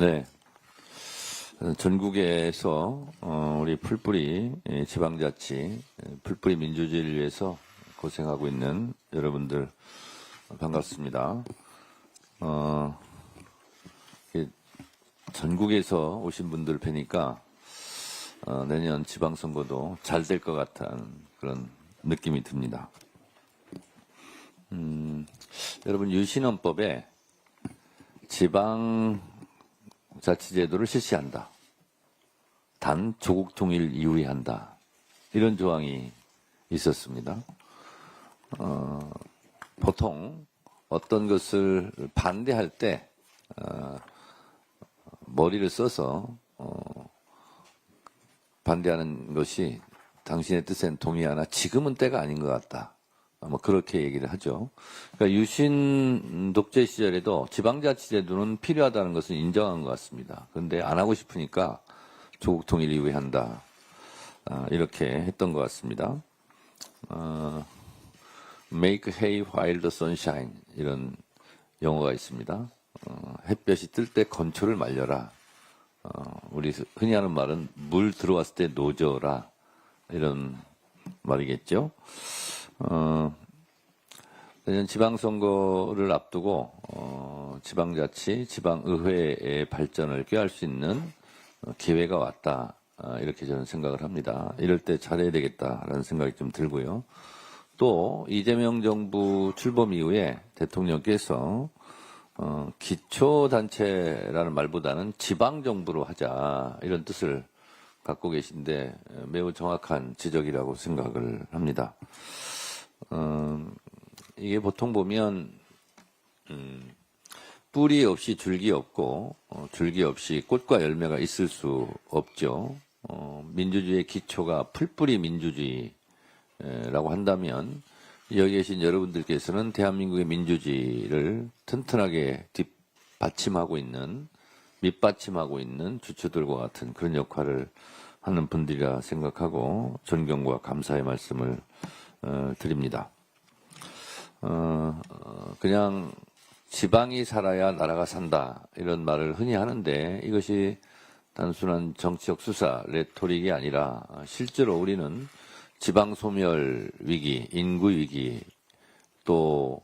네. 전국에서 우리 풀뿌리 지방자치, 풀뿌리 민주주의를 위해서 고생하고 있는 여러분들 반갑습니다. 전국에서 오신 분들 뵈니까 내년 지방선거도 잘 될 것 같은 그런 느낌이 듭니다. 여러분 유신헌법에 지방자치제도를 실시한다. 단 조국 통일 이후에 한다. 이런 조항이 있었습니다. 보통 어떤 것을 반대할 때 머리를 써서 반대하는 것이 당신의 뜻엔 동의하나 지금은 때가 아닌 것 같다. 뭐 그렇게 얘기를 하죠. 그러니까 유신 독재 시절에도 지방자치제도는 필요하다는 것은 인정한 것 같습니다. 그런데 안 하고 싶으니까 조국 통일 이후에 한다. 이렇게 했던 것 같습니다. Make hay while the sun shine 이런 용어가 있습니다. 햇볕이 뜰 때 건초를 말려라. 우리 흔히 하는 말은 물 들어왔을 때 노져라. 이런 말이겠죠. 내년 지방선거를 앞두고 지방자치, 지방의회의 발전을 꾀할 수 있는 기회가 왔다. 이렇게 저는 생각을 합니다. 이럴 때 잘해야 되겠다라는 생각이 좀 들고요. 또 이재명 정부 출범 이후에 대통령께서 기초단체라는 말보다는 지방정부로 하자 이런 뜻을 갖고 계신데 매우 정확한 지적이라고 생각을 합니다. 이게 보통 보면 뿌리 없이 줄기 없고 줄기 없이 꽃과 열매가 있을 수 없죠. 민주주의의 기초가 풀뿌리 민주주의라고 한다면 여기 계신 여러분들께서는 대한민국의 민주주의를 튼튼하게 뒷받침하고 있는 밑받침하고 있는 주체들과 같은 그런 역할을 하는 분들이라 생각하고 존경과 감사의 말씀을 드립니다. 그냥 지방이 살아야 나라가 산다 이런 말을 흔히 하는데 이것이 단순한 정치적 수사, 레토릭이 아니라 실제로 우리는 지방 소멸 위기, 인구 위기, 또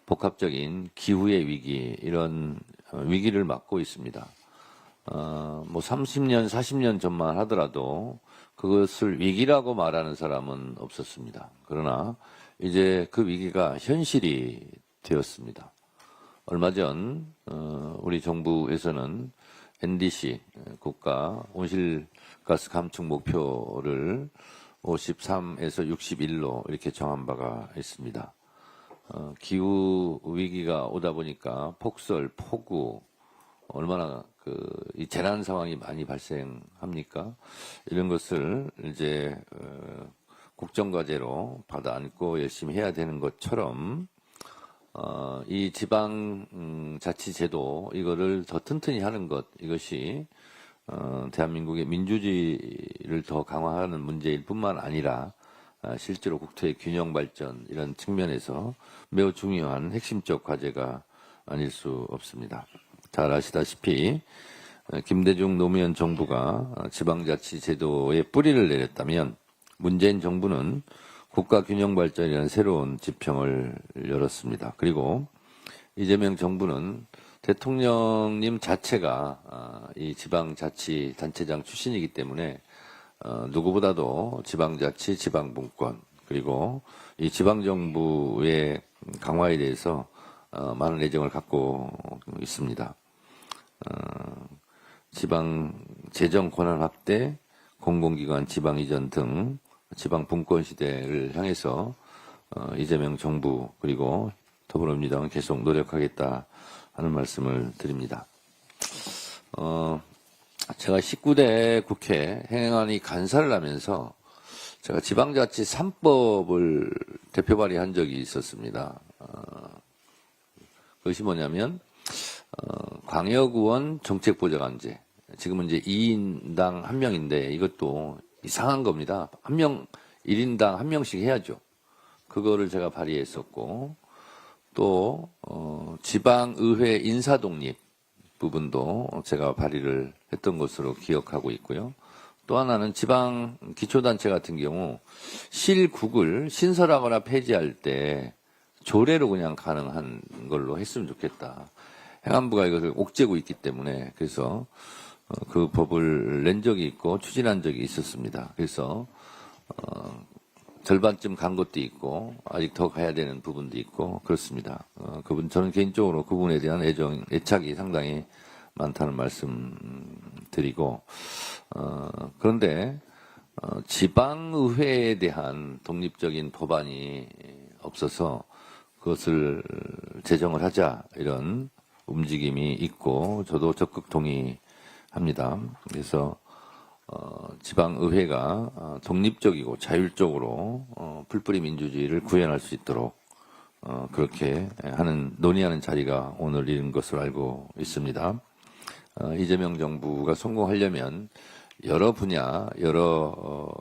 복합적인 기후의 위기 이런 위기를 맞고 있습니다. 뭐 30년, 40년 전만 하더라도 그것을 위기라고 말하는 사람은 없었습니다. 그러나 이제 그 위기가 현실이 되었습니다. 얼마 전 우리 정부에서는 NDC 국가 온실가스 감축 목표를 53에서 61로 이렇게 정한 바가 있습니다. 기후 위기가 오다 보니까 폭설, 폭우 얼마나 이 재난 상황이 많이 발생합니까? 이런 것을 이제 국정과제로 받아 안고 열심히 해야 되는 것처럼 이 지방자치제도 이거를 더 튼튼히 하는 것 이것이 대한민국의 민주주의를 더 강화하는 문제일 뿐만 아니라 실제로 국토의 균형 발전 이런 측면에서 매우 중요한 핵심적 과제가 아닐 수 없습니다. 잘 아시다시피 김대중 노무현 정부가 지방자치제도에 뿌리를 내렸다면 문재인 정부는 국가균형발전이라는 새로운 지평을 열었습니다. 그리고 이재명 정부는 대통령님 자체가 이 지방자치단체장 출신이기 때문에 누구보다도 지방자치, 지방분권 그리고 이 지방정부의 강화에 대해서 많은 애정을 갖고 있습니다. 지방 재정 권한 확대, 공공기관 지방 이전 등 지방 분권 시대를 향해서 이재명 정부 그리고 더불어민주당은 계속 노력하겠다 하는 말씀을 드립니다. 제가 19대 국회 행안위 간사를 하면서 제가 지방자치 3법을 대표 발의한 적이 있었습니다. 그것이 뭐냐면 광역의원 정책보좌관제 지금은 이제 2인당 1명인데 이것도 이상한 겁니다. 1인당 1명씩 해야죠. 그거를 제가 발의했었고 또 지방의회 인사독립 부분도 제가 발의를 했던 것으로 기억하고 있고요. 또 하나는 지방 기초단체 같은 경우 실국을 신설하거나 폐지할 때 조례로 그냥 가능한 걸로 했으면 좋겠다. 행안부가 이것을 옥죄고 있기 때문에 그래서 그 법을 낸 적이 있고 추진한 적이 있었습니다. 그래서 절반쯤 간 것도 있고 아직 더 가야 되는 부분도 있고 그렇습니다. 저는 개인적으로 그 부분에 대한 애착이 상당히 많다는 말씀 드리고 그런데 지방의회에 대한 독립적인 법안이 없어서 그것을 제정을 하자 이런 움직임이 있고 저도 적극 동의합니다. 그래서 지방의회가 독립적이고 자율적으로 풀뿌리 민주주의를 구현할 수 있도록 그렇게 논의하는 자리가 오늘 이른 것으로 알고 있습니다. 이재명 정부가 성공하려면 여러 분야, 여러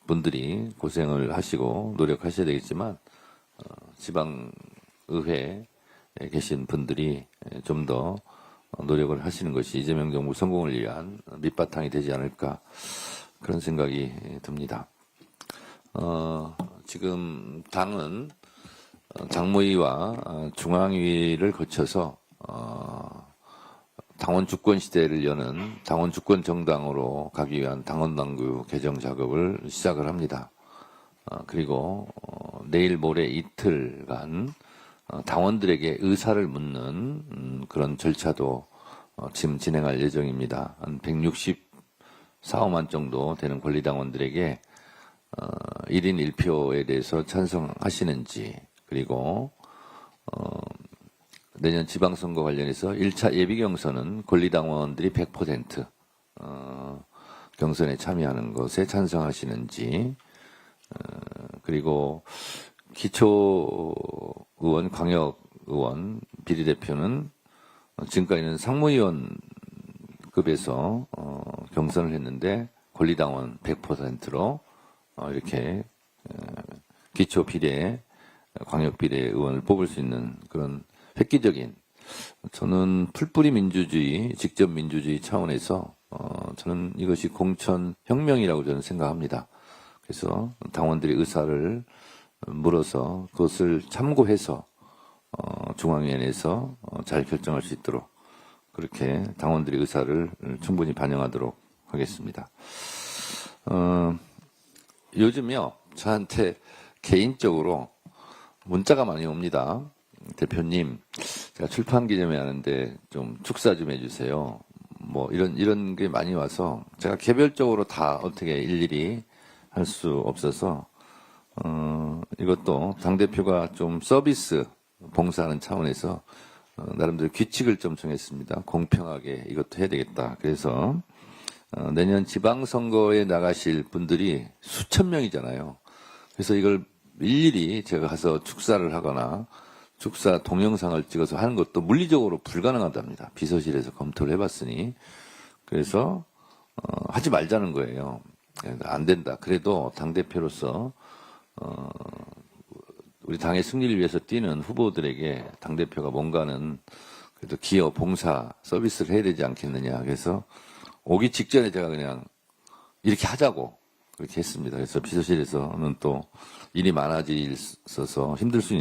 분들이 고생을 하시고 노력하셔야 되겠지만 지방의회에 계신 분들이 좀 더 노력을 하시는 것이 이재명 정부 성공을 위한 밑바탕이 되지 않을까 그런 생각이 듭니다. 지금 당은 당무위와 중앙위를 거쳐서 당원 주권 시대를 여는 당원 주권 정당으로 가기 위한 당원당규 개정 작업을 시작을 합니다. 그리고 내일 모레 이틀간 당원들에게 의사를 묻는 그런 절차도 지금 진행할 예정입니다. 한 164만 정도 되는 권리당원들에게 1인 1표에 대해서 찬성하시는지 그리고 내년 지방선거 관련해서 1차 예비경선은 권리당원들이 100% 경선에 참여하는 것에 찬성하시는지 그리고 기초의원, 광역의원 비례대표는 지금까지는 상무위원급에서 경선을 했는데 권리당원 100%로 이렇게 기초 비례, 광역 비례 의원을 뽑을 수 있는 그런 획기적인 저는 풀뿌리 민주주의, 직접 민주주의 차원에서 저는 이것이 공천 혁명이라고 저는 생각합니다. 그래서 당원들의 의사를 물어서 그것을 참고해서 중앙위원회에서 잘 결정할 수 있도록 그렇게 당원들의 의사를 충분히 반영하도록 하겠습니다. 요즘요 저한테 개인적으로 문자가 많이 옵니다. 대표님, 제가 출판 기념회 하는데 좀 축사 좀 해주세요. 뭐 이런 게 많이 와서 제가 개별적으로 다 어떻게 일일이 할 수 없어서 이것도 당대표가 좀 서비스 봉사하는 차원에서 나름대로 규칙을 좀 정했습니다. 공평하게 이것도 해야 되겠다. 그래서 내년 지방선거에 나가실 분들이 수천 명이잖아요. 그래서 이걸 일일이 제가 가서 축사를 하거나 축사 동영상을 찍어서 하는 것도 물리적으로 불가능하답니다. 비서실에서 검토를 해봤으니. 그래서 하지 말자는 거예요. 안 된다. 그래도 당대표로서 우리 당의 승리를 위해서 뛰는 후보들에게 당대표가 뭔가는 그래도 기여, 봉사, 서비스를 해야 되지 않겠느냐. 그래서 오기 직전에 제가 그냥 이렇게 하자고 그렇게 했습니다. 그래서 비서실에서는 또 일이 많아져서 힘들 수 있는